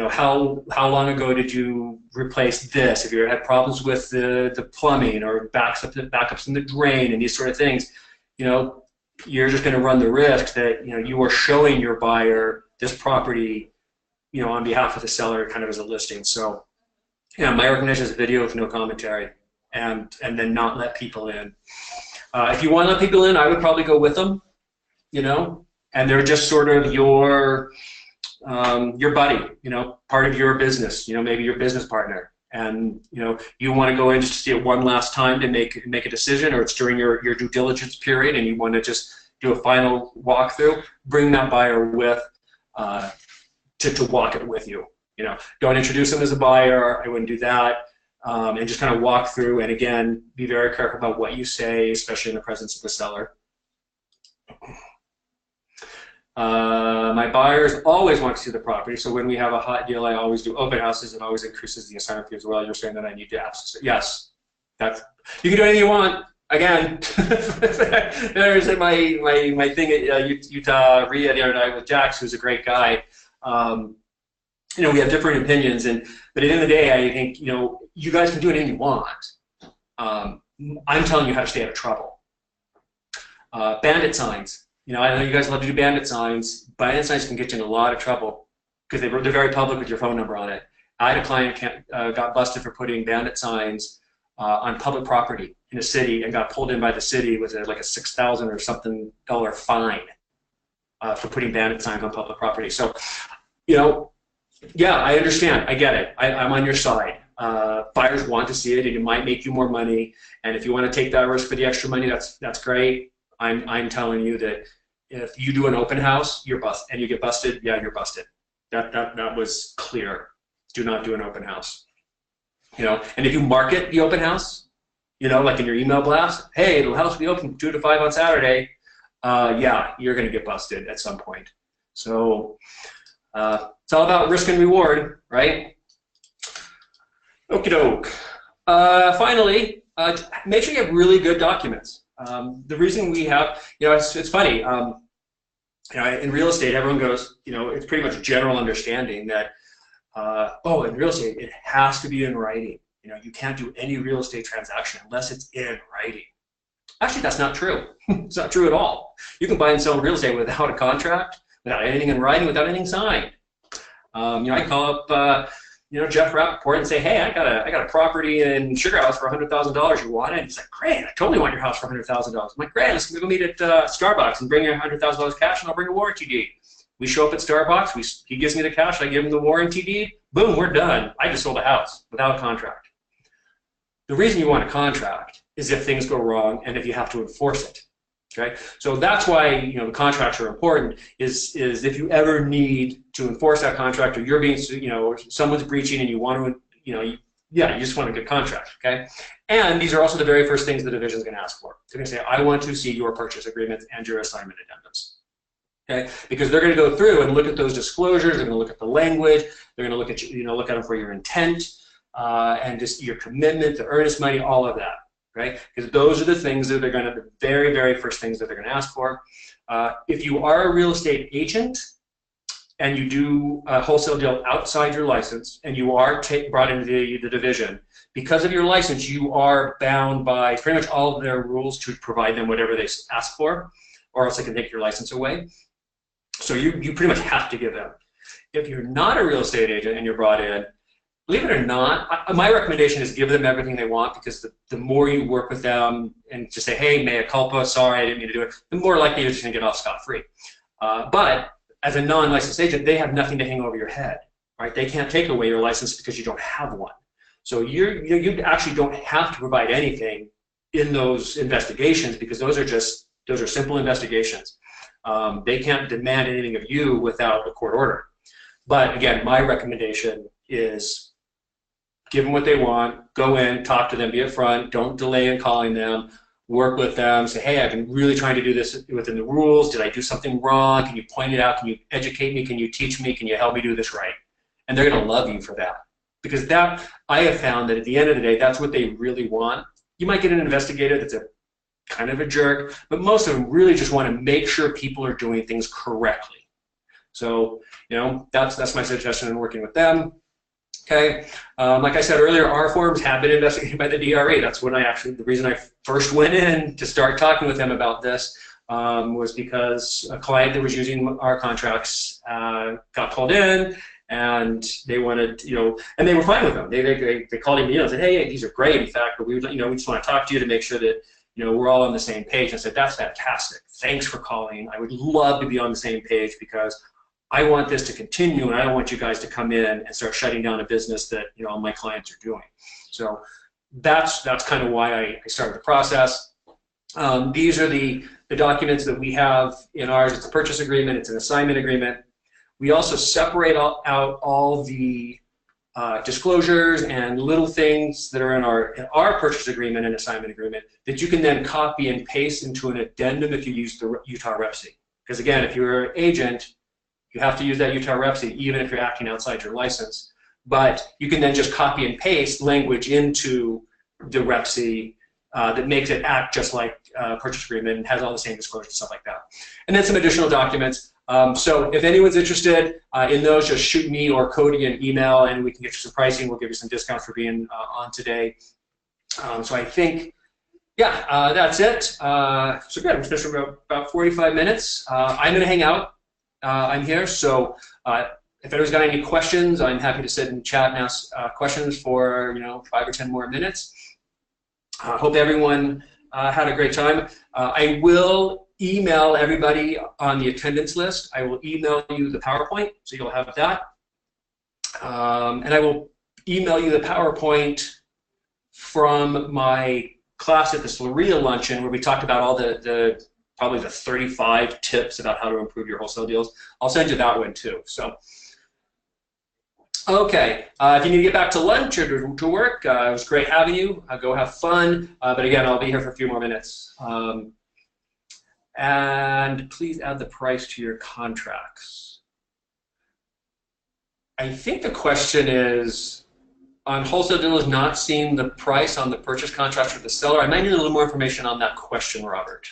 Speaker 1: how long ago did you replace this? If you had problems with the plumbing or backups in the drain and these sort of things, you're just going to run the risk that you are showing your buyer this property, on behalf of the seller, kind of as a listing. So, my recommendation is video with no commentary, and then not let people in. If you want to let people in, I would probably go with them, and they're just sort of your buddy, part of your business, maybe your business partner, and you want to go in just to see it one last time to make a decision, or it's during your due diligence period and you want to just do a final walkthrough. Bring that buyer with to walk it with you. Don't introduce them as a buyer. I wouldn't do that, and just kind of walk through. And again, be very careful about what you say, especially in the presence of the seller. My buyers always want to see the property, so when we have a hot deal, I always do open houses. It always increases the assignment fee as well. You're saying that I need to ask. Yes, you can do anything you want. Again, there's my thing at Utah RIA the other night with Jax, who's a great guy. We have different opinions, but at the end of the day, I think you guys can do anything you want. I'm telling you how to stay out of trouble. Bandit signs. I know you guys love to do bandit signs. Bandit signs can get you in a lot of trouble because they're very public with your phone number on it. I had a client got busted for putting bandit signs on public property in a city and got pulled in by the city with like a $6,000 or something fine for putting bandit signs on public property. So, yeah, I understand. I get it. I'm on your side. Buyers want to see it, and it might make you more money. And if you want to take that risk for the extra money, that's great. I'm telling you that if you do an open house, you're busted, and you get busted, yeah, you're busted. That was clear. Do not do an open house. And if you market the open house, like in your email blast, hey, the house will be open 2 to 5 on Saturday. Yeah, you're going to get busted at some point. So it's all about risk and reward, right? Okie doke. Finally, make sure you have really good documents. The reason we have, it's funny. In real estate, everyone goes, it's pretty much general understanding that, in real estate, it has to be in writing. You can't do any real estate transaction unless it's in writing. Actually, that's not true. It's not true at all. You can buy and sell real estate without a contract, without anything in writing, without anything signed. I call up, Jeff Rappaport and say, hey, I got a property in Sugar House for $100,000. You want it? And he's like, great, I totally want your house for $100,000. I'm like, great, let's go meet at Starbucks and bring your $100,000 cash, and I'll bring a warranty deed. We show up at Starbucks, he gives me the cash, I give him the warranty deed, boom, we're done. I just sold a house without a contract. The reason you want a contract is if things go wrong and if you have to enforce it. Okay, so that's why the contracts are important. Is if you ever need to enforce that contract, or you're being or someone's breaching and you want to you just want a good contract. Okay, and these are also the very first things the division is going to ask for. They're going to say, I want to see your purchase agreement and your assignment addendums. Okay, because they're going to go through and look at those disclosures. They're going to look at the language. They're going to look at look at them for your intent and just your commitment, the earnest money, all of that. right? Because those are the things that they're going to, the very, very first things that they're going to ask for. If you are a real estate agent and you do a wholesale deal outside your license and you are brought into the division, because of your license, you are bound by pretty much all of their rules to provide them whatever they ask for, or else they can take your license away. So you pretty much have to give them. If you're not a real estate agent and you're brought in, believe it or not, my recommendation is give them everything they want, because the more you work with them and just say, hey, mea culpa, sorry, I didn't mean to do it, the more likely you're just going to get off scot-free. But as a non-licensed agent, they have nothing to hang over your head, right? They can't take away your license because you don't have one. So you actually don't have to provide anything in those investigations, because those are simple investigations. They can't demand anything of you without a court order. But again, my recommendation is give them what they want, go in, talk to them, be upfront, don't delay in calling them, work with them, say, hey, I've been really trying to do this within the rules. Did I do something wrong? Can you point it out? Can you educate me? Can you teach me? Can you help me do this right? And they're going to love you for that. Because that, I have found that at the end of the day, that's what they really want. You might get an investigator that's a kind of a jerk, but most of them really just want to make sure people are doing things correctly. So, that's my suggestion in working with them. Okay, like I said earlier, our forms have been investigated by the DRE. That's when the reason I first went in to start talking with them about this was because a client that was using our contracts got called in, and they wanted, and they were fine with them. They called him, and said, hey, these are great, in fact, but we just want to talk to you to make sure that, we're all on the same page. I said, that's fantastic. Thanks for calling. I would love to be on the same page, because I want this to continue, and I don't want you guys to come in and start shutting down a business that all my clients are doing. So that's kind of why I started the process. These are the documents that we have in ours. It's a purchase agreement. It's an assignment agreement. We also separate out all the disclosures and little things that are in our purchase agreement and assignment agreement that you can then copy and paste into an addendum if you use the Utah RepC. Because again, if you're an agent, you have to use that Utah RepC even if you're acting outside your license. But you can then just copy and paste language into the RepC that makes it act just like a purchase agreement and has all the same disclosures and stuff like that. And then some additional documents. So if anyone's interested in those, just shoot me or Cody an email, and we can get you some pricing. We'll give you some discounts for being on today. So I think, yeah, that's it. So good. We're finished for about 45 minutes. I'm going to hang out. I'm here, so if anyone's got any questions, I'm happy to sit and chat and ask questions for 5 or 10 more minutes. Hope everyone had a great time. I will email everybody on the attendance list. I will email you the PowerPoint, so you'll have that. And I will email you the PowerPoint from my class at the Sloria luncheon, where we talked about all probably the 35 tips about how to improve your wholesale deals. I'll send you that one too. So, okay, if you need to get back to lunch or to work, it was great having you. Go have fun. But again, I'll be here for a few more minutes. And please add the price to your contracts. I think the question is, on wholesale dealers not seeing the price on the purchase contract for the seller. I might need a little more information on that question, Robert.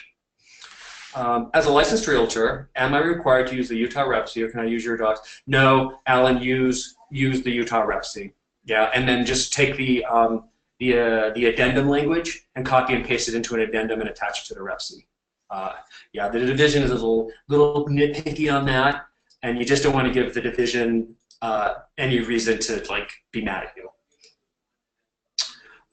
Speaker 1: As a licensed realtor, am I required to use the Utah RepC, or can I use your docs? No, Alan, use the Utah RepC. Yeah, and then just take the addendum language and copy and paste it into an addendum and attach it to the RepC. Yeah, the division is a little nitpicky on that, and you just don't want to give the division any reason to be mad at you.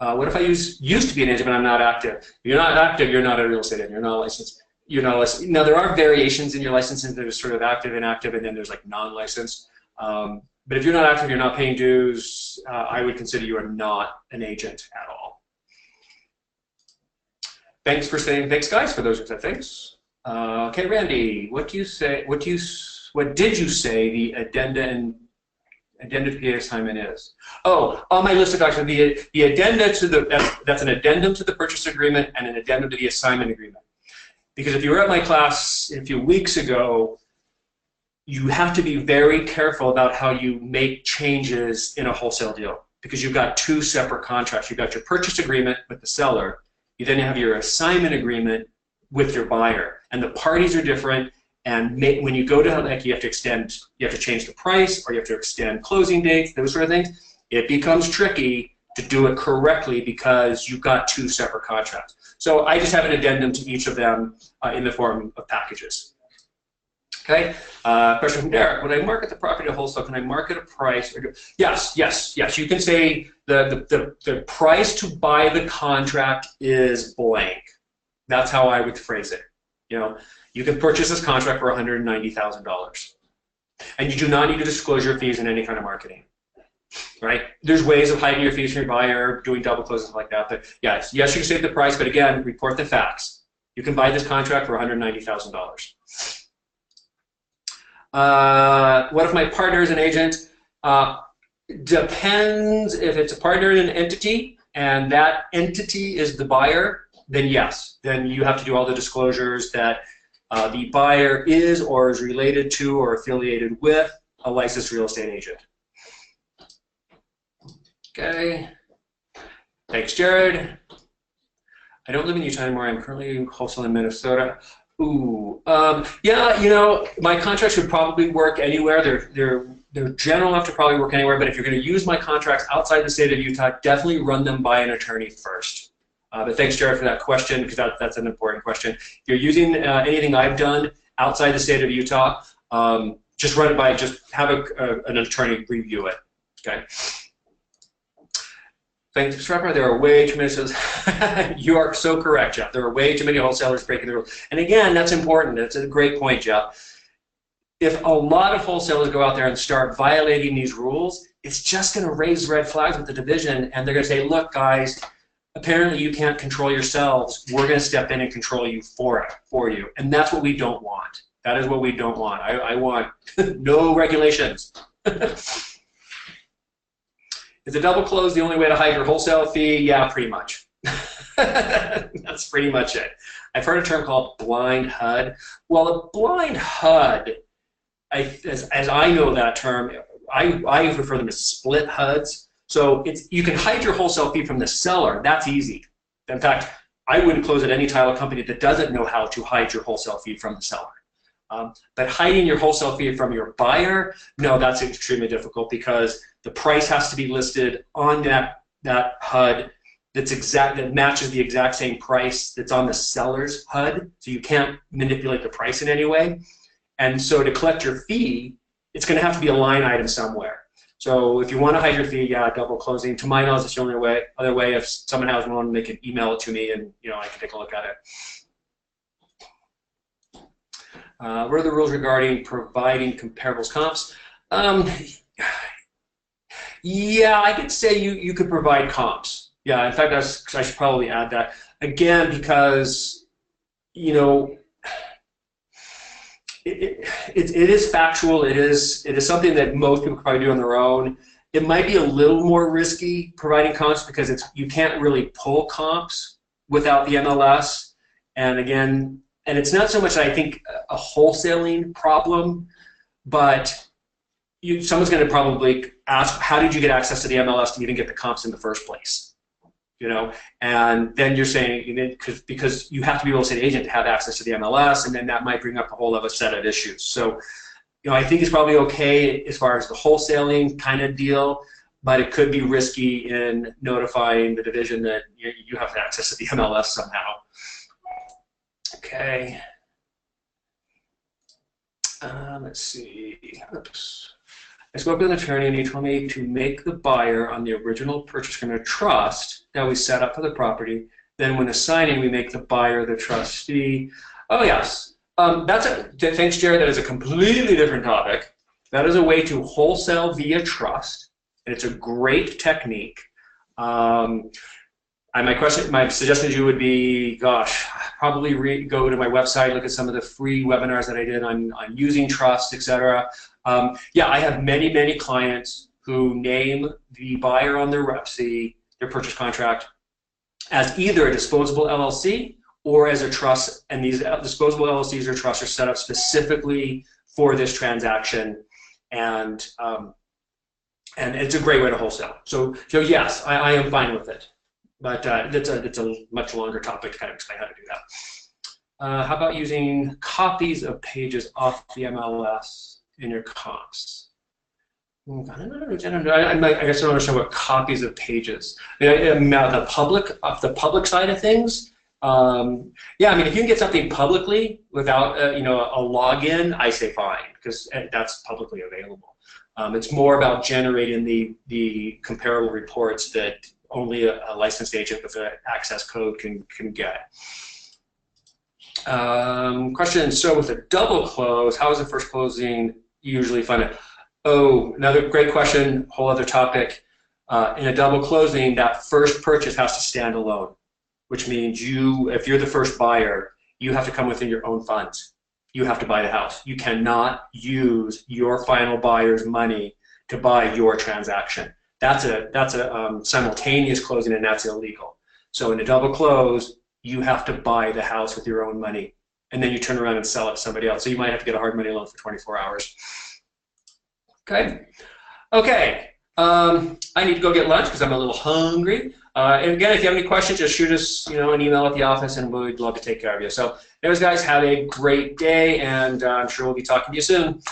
Speaker 1: What if I used to be an agent but I'm not active? If you're not active, you're not a real estate agent. You're not licensed. Now there are variations in your licensing. There's sort of active, inactive, and then there's non-licensed. But if you're not active, you're not paying dues, I would consider you are not an agent at all. Thanks for saying, thanks guys for those who said thanks. Okay, Randy, what did you say the addenda to the assignment is? Oh, on my list of documents, the addenda to that's an addendum to the purchase agreement and an addendum to the assignment agreement. Because if you were at my class a few weeks ago, you have to be very careful about how you make changes in a wholesale deal, because you've got two separate contracts. You've got your purchase agreement with the seller, You then have your assignment agreement with your buyer, and the parties are different. And when you go to, like, you have to change the price, or you have to extend closing dates, those sort of things. It becomes tricky to do it correctly because you've got two separate contracts. So I just have an addendum to each of them in the form of packages. Okay. Question from Derek: when I market the property to wholesale, can I market a price? Yes. You can say the price to buy the contract is blank. That's how I would phrase it. You know, you can purchase this contract for $190,000, and you do not need to disclose your fees in any kind of marketing. Right? There's ways of hiding your fees from your buyer, doing double closes like that. But yes, you can save the price, but again, report the facts. You can buy this contract for $190,000. What if my partner is an agent? Depends. If it's a partner in an entity and that entity is the buyer, then yes. Then you have to do all the disclosures that the buyer is or is related to or affiliated with a licensed real estate agent. Okay. Thanks, Jared. I don't live in Utah anymore. I'm currently wholesaling in Minnesota. Ooh. Yeah, you know, my contracts would probably work anywhere. They're general enough to probably work anywhere, but if you're going to use my contracts outside the state of Utah, definitely run them by an attorney first. But thanks, Jared, for that question, because that's an important question. If you're using anything I've done outside the state of Utah, just run it by, just have an attorney review it. Okay. Thanks, Trevor. There are way too many. You are so correct, Jeff. There are way too many wholesalers breaking the rules. And again, that's important. That's a great point, Jeff. If a lot of wholesalers go out there and start violating these rules, it's just going to raise red flags with the division, and they're going to say, look, guys, apparently you can't control yourselves. We're going to step in and control you for you. And that's what we don't want. That is what we don't want. I want no regulations. Is a double close the only way to hide your wholesale fee? Yeah, pretty much. That's pretty much it. I've heard a term called blind HUD. Well, a blind HUD, as I know that term, I refer them as split HUDs. So you can hide your wholesale fee from the seller. That's easy. In fact, I wouldn't close at any title company that doesn't know how to hide your wholesale fee from the seller. But hiding your wholesale fee from your buyer, no, that's extremely difficult because the price has to be listed on that HUD that matches the exact same price that's on the seller's HUD. So you can't manipulate the price in any way. And so to collect your fee, it's going to have to be a line item somewhere. So if you want to hide your fee, yeah, double closing. To my knowledge, it's the only other way. If someone has one, they can email it to me, and I can take a look at it. What are the rules regarding providing comparables comps? Yeah, I could say you could provide comps. Yeah, in fact, I should probably add that. Again, because, it is factual. It is something that most people probably do on their own. It might be a little more risky providing comps because you can't really pull comps without the MLS. And again, and it's not so much, I think, a wholesaling problem, but someone's going to probably ask, how did you get access to the MLS to even get the comps in the first place? And then you're saying, because you have to be a real estate agent to have access to the MLS, and then that might bring up a whole other set of issues. So, I think it's probably okay as far as the wholesaling kind of deal, but it could be risky in notifying the division that you have access to the MLS somehow. Okay. Let's see. Oops. I spoke with an attorney and he told me to make the buyer on the original purchase agreement a trust that we set up for the property. Then when assigning, we make the buyer the trustee. Oh, yes. Thanks, Jared. That is a completely different topic. That is a way to wholesale via trust. And it's a great technique. My suggestion to you would be, gosh, probably go to my website, look at some of the free webinars that I did on using trust, etc. Yeah, I have many, many clients who name the buyer on their purchase contract as either a disposable LLC or as a trust, and these disposable LLCs or trusts are set up specifically for this transaction, and it's a great way to wholesale. So yes, I am fine with it. But it's a much longer topic to kind of explain how to do that. How about using copies of pages off the MLS in your comps? I guess I don't understand what copies of pages. The public side of things. Yeah, I mean, if you can get something publicly without a login, I say fine, because that's publicly available. It's more about generating the comparable reports that only a licensed agent with an access code can get. Question: so with a double close, how is the first closing usually funded? Oh, another great question, whole other topic. In a double closing, that first purchase has to stand alone, which means if you're the first buyer, you have to come within your own funds. You have to buy the house. You cannot use your final buyer's money to buy your transaction. That's a simultaneous closing, and that's illegal. So in a double close, you have to buy the house with your own money, and then you turn around and sell it to somebody else. So you might have to get a hard money loan for 24 hours. Okay. Okay. I need to go get lunch because I'm a little hungry. And again, if you have any questions, just shoot us, an email at the office, and we'd love to take care of you. So, anyways, guys, have a great day, and I'm sure we'll be talking to you soon.